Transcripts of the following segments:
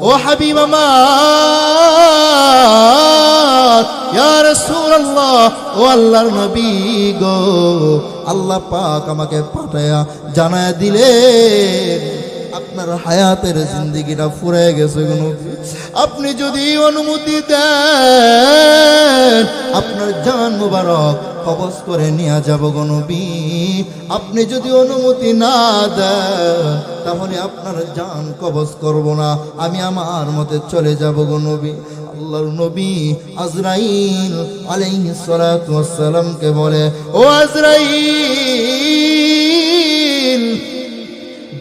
ও হাবিব আমার, ইয়া রাসূলুল্লাহ, ও আল্লাহর নবী গো, আল্লাহ পাক আমাকে পাঠায়া জানায়া দিলেন আপনার হায়াতের জিন্দেগিটা ফুরায় গেছে গো নবী। আপনি যদি অনুমতি দেন আপনার জান মুবারক কবজ করে নিয়ে যাব গো নবী। আপনি যদি অনুমতি না দেন তাহলে আপনার জান কবজ করব না, আমি আমার মতে চলে যাব গো নবী। আল্লাহর নবী আজরাইল আলাইহিস সালাতু ওয়াস সালামকে বলে, ও আজরাইল,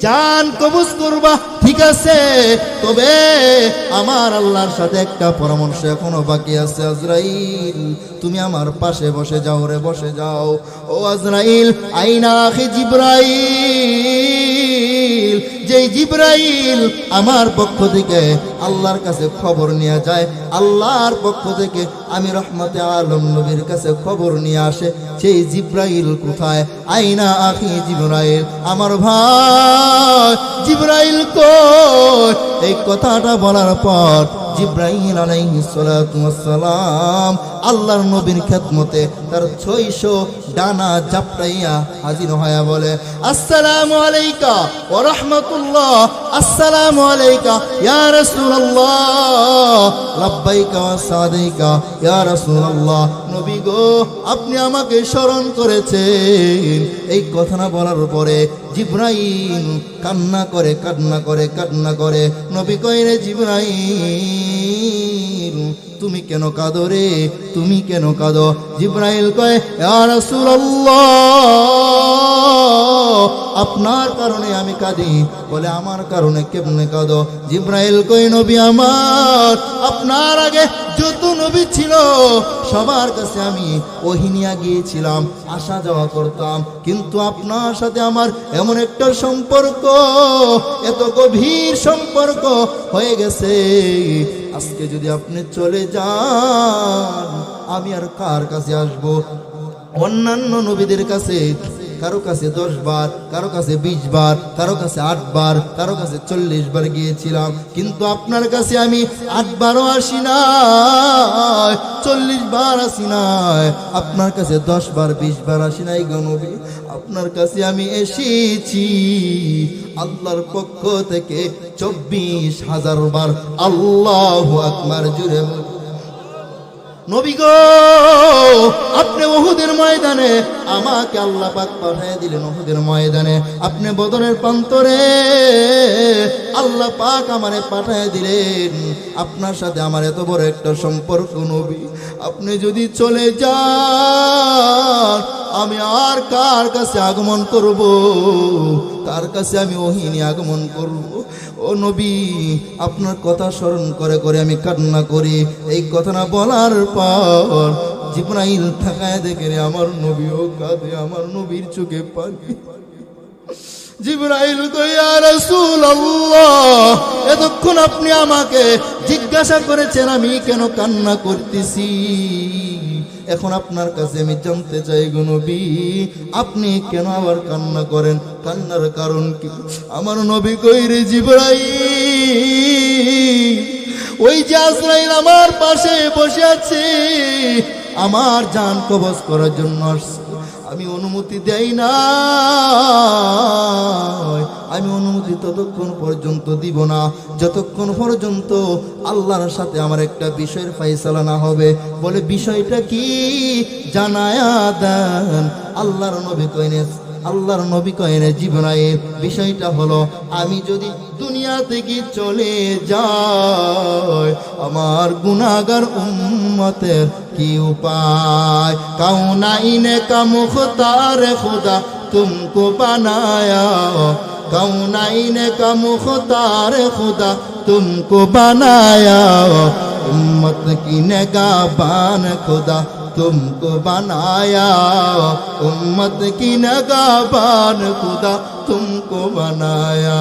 জান কবজ করবা ঠিক আছে, তবে আমার আল্লাহর সাথে একটা পরামর্শ এখনো বাকি আছে। আজরাইল, তুমি আমার পাশে বসে যাও রে, বসে যাও। ও আজরাইল, আইনা আখি জিবরাইল, যেই জিবরাইল আমার পক্ষ থেকে আল্লাহর কাছে খবর নিয়ে যায়, আল্লাহর পক্ষ থেকে আমি রহমতে আলম নবীর কাছে খবর নিয়ে আসে, সেই জিবরাইল কোথায়? আইনা আখি জিবরাইল, আমার ভাই জিবরাইল কই? এই কথাটা বলার পর জিবরাইল আলাইহিস সালাতু ওয়াস সালাম আল্লাহর নবীর খেদমতে তার 600 ডানা জাপটাইয়া হাজির হয়ে বলে, আসসালামু আলাইকা ওয়া রাহমাতুল্লাহ, আসসালামু আলাইকা ইয়া রাসূলুল্লাহ, লাব্বাইকা ওয়া সাদাইকা ইয়া রাসূলুল্লাহ। নবী গো, আপনি আমাকে স্মরণ করেছেন। এই কথাটা বলার পরে জিবরাইল কান্না করে কান্না করে কান্না করে। নবী কয়, রে জিবরাইল, তুমি কেন কাঁদো রে, তুমি কেন কাঁদো? জিবরাইল কয়, ইয়া রাসূলুল্লাহ, আপনার কারণে আমি কাঁদি। বলে, আমার কারণে কেমনে কাঁদো? জিবরাইল কয়, নবী আমার, আপনার আগে যত নবী ছিল সবার কাছে আমি ওহী নিয়ে গিয়েছিলাম, আসা যাওয়া করতাম, কিন্তু আপনার সাথে আমার এমন একটা সম্পর্ক, এত গভীর সম্পর্ক হয়ে গেছে, আজকে যদি আপনি চলে যান আমি আর কার কাছে আসবো? অন্যান্য নবীদের কাছে কারো কাছে 10 বার, কারো কাছে 20 বার, কারো কাছে 8 বার, কারো কাছে 40 বার গিয়েছিলাম, কিন্তু আপনার কাছে আমি 8 বারও আসি নাই, 40 বার আসি নাই, আপনার কাছে 10 বার 20 বার আসি নাই গো নবী। আপনার কাছে আমি এসেছি আল্লাহর পক্ষ থেকে 24,000 বার। আল্লাহু আকবার, জুড়ে বল। নবী গো, আপনি উহুদের ময়দানে আমাকে আল্লাহ পাক পাঠিয়ে দিলেন, উহুদের ময়দানে আপনি বদরের প্রান্তরে আল্লাহ পাক আমারে পাঠিয়ে দিলেন। আপনার সাথে আমার এত বড় একটা সম্পর্ক নবী, আপনি যদি চলে যান আমি আর কার কাছে আগমন করব? কার কাছে আমি ওহী নিয়ে আগমন করব? ও নবী, আপনার কথা স্মরণ করে করে আমি কান্না করি। এই কথাটা বলার পর জিবরাইল তাকায় দেখে রে আমার নবীও কাঁদে, আমার নবীর চোখে পানি। জিবরাইল কয়, ইয়া রাসূলুল্লাহ, এতক্ষণ আপনি আমাকে জিজ্ঞাসা করেছেন আমি কেন কান্না করতেছি, এখন আপনার কাছে আমি জানতে চাই গো নবী, আপনি কেন আবার কান্না করেন? কান্নার কারণ কি? আমার নবী কই, রে জিবরাইল, ওই যে আজরাইল আমার পাশে বসে আছে, আমার জান কবজ করার জন্য আসছে, আমি অনুমতি দেই না, আমি অনুমতি ততক্ষণ পর্যন্ত দিব না যতক্ষণ পর্যন্ত আল্লাহর সাথে আমার একটা বিষয়ের ফায়সালা না হবে। বলে, বিষয়টা কি জানায়া দেন। আল্লাহর নবী কইনে জিবরাইল, বিষয়টা হলো আমি যদি দুনিয়া থেকে চলে যাই আমার গুনাহগার উম্মতের কি উপায়? কাউনাইনে কা মুখতার খুদা तुमको बनाया, कौनाइन का मुख्तार खुदा तुमको बनाया, उम्मत की निगाहबान खुदा तुमको बनाया, उम्मत की निगाहबान खुदा तुमको बनाया।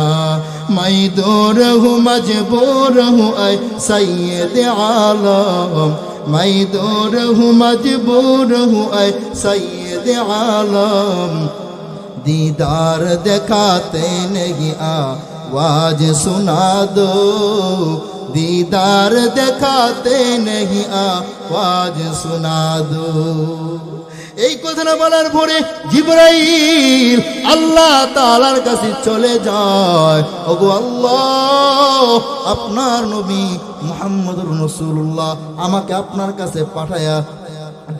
मैं दूर हूँ मजबूर हूँ ऐ सैयद आलम, मैं दूर हूँ मजबूर हूँ ऐ सैयद आलम, दीदार दिखाते नहीं आवाज सुना दो, दीदार दिखाते नहीं आवाज सुना दो। এই কথাটা বলার পরে জিবরাইল আল্লাহ তাআলার কাছে চলে যায়। ওগো আল্লাহ, আপনার নবী মুহাম্মদুর রাসূলুল্লাহ আমাকে আপনার কাছে পাঠায়া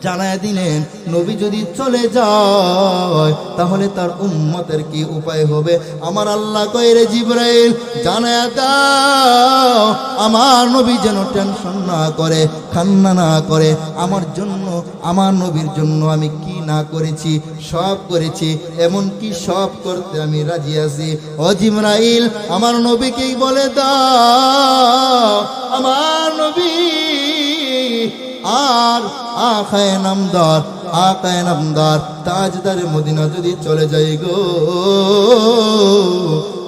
জানায় দিলেন, নবী যদি চলে যায় তাহলে তার উম্মতের কি উপায় হবে। আমার আল্লাহ কয়, রে জিবরাইল জানায় দাও আমার নবী যেন টেনশন না করে, কান্না না করে। আমার জন্য, আমার নবীর জন্য আমি কি না করেছি সব করেছি, এমন কি সব করতে আমি রাজি আছি। ও জিবরাইল আমার নবীকেই বলে দাও আমার নবী আর আখায়ে নামদার তাজদারে মদিনা যদি চলে যায় গো,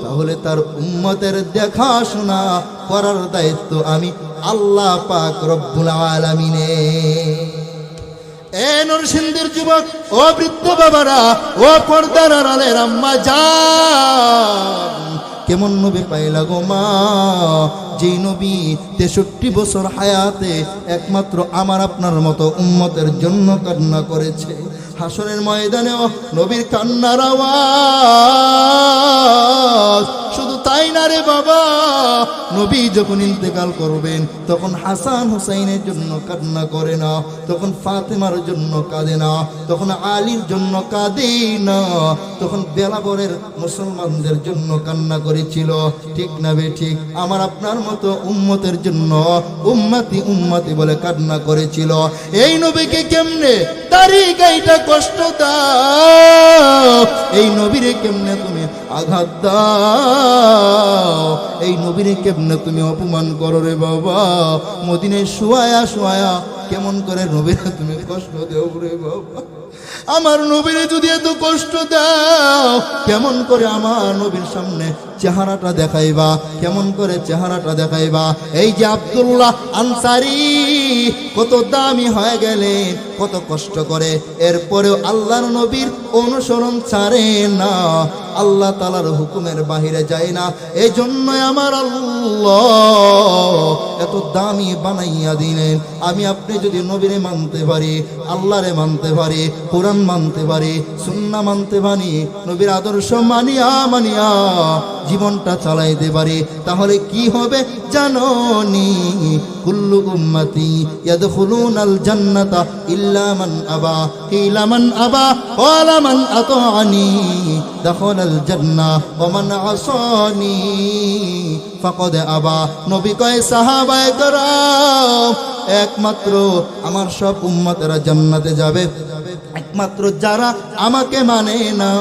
তাহলে তার উম্মতের দেখাশোনা করার দায়িত্ব আমি আল্লাহ পাক রব্বুল আলামিনের। এ নরসিংদীর যুবক, ও বৃদ্ধ বাবারা, ও পর্দার আড়ালের আম্মা জান, কেমন নবী পাইলা গো মা, যেই নবী 63 বছর হায়াতে একমাত্র আমার আপনার মতো উম্মতের জন্য কান্না করেছে। হাসরের ময়দানেও নবীর কান্নার আওয়াজ। শুধু তাই না রে বাবা, নবী যখন ইন্তেকাল করবেন তখন হাসান হুসাইনের জন্য কান্না করে না, তখন ফাতেমার জন্য কাঁদে না, তখন আলীর জন্য কাঁদে না, তখন বেলাবরের মুসলমানদের জন্য কান্না করেছিল। ঠিক না বে ঠিক? আমার আপনার মতো উম্মতের জন্য উম্মতি উম্মতি বলে কান্না করেছিল। এই নবীকে কেমনে দাড়ি গাইটা কষ্ট দাও, এই নবীরে কেমনে তুমি আঘাত দাও, এই নবীরে কেমনে তুমি অপমান করো রে বাবা। মদিনায় শুয়ায়া কেমন করে নবীরে তুমি কষ্ট দেও রে বাবা। আমার নবীরে যদি এত কষ্ট দাও, কেমন করে আমার নবীর সামনে চেহারাটা দেখাইবা, কেমন করে চেহারাটা দেখাইবা। এই যে আব্দুল্লাহ আনসারী কত দামি হয়ে গেলেন, কত কষ্ট করে, এরপরেও আল্লাহর নবীর অনুসরণ ছাড়ে না, আল্লাহ তাআলার হুকুমের বাহিরে যায় না। এই জন্যই আমার আল্লাহ এত দামি বানাইয়া দিলেন। আমি আপনি যদি নবীরে মানতে পারি, আল্লাহরে মানতে পারি, কোরআন মানতে পারি, সুন্নাহ মানতে পারি, নবীর আদর্শ মানিয়া জীবনটা চালাইতে পারি, তাহলে কি হবে জানোনি? কুল্লু উম্মতি ইয়াদখুলুনাল জান্নাতা ইল্লা মান আবা, কিলা মান আবা ক্বালা মান আতাআনি দাখালাল জান্নাহ ওয়া মান আসানি ফাকাদ আবা। নবী কয়, সাহাবায়ে কেরাম, একমাত্র আমার সব উম্মতেরা জান্নাতে যাবে, একমাত্র যারা আমাকে মানে না,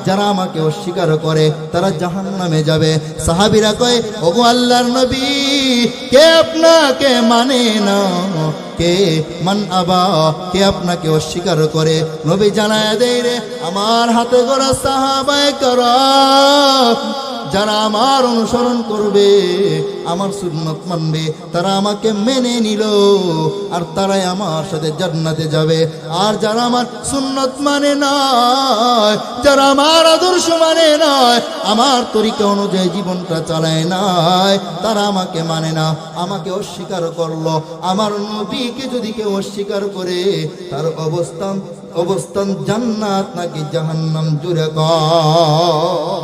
যারা আমাকে অস্বীকার করে তারা জাহান্নামে যাবে। সাহাবীরা কয়, ওগো আল্লাহর নবী, কে আপনাকে মানে না, কে মান আবা, কে আপনাকে অস্বীকার করে? নবী জানায় দেয়, রে আমার হাতে গড়া সাহাবায়ে কেরাম, যারা আমার অনুসরণ করবে, আমার সুন্নত মানবে, তারা আমাকে মেনে নিল, আর তারাই আমার সাথে জান্নাতে যাবে। আর যারা আমার সুন্নত মানে নয়, যারা আমার আদর্শ মানে নয়, আমার তরিকা অনুযায়ী জীবনটা চালায় নাই, তারা আমাকে মানে না, আমাকে অস্বীকার করলো। আমার নবীকে যদি কেউ অস্বীকার করে, তার অবস্থান জান্নাত নাকি জাহান্নাম জুড়ে কর।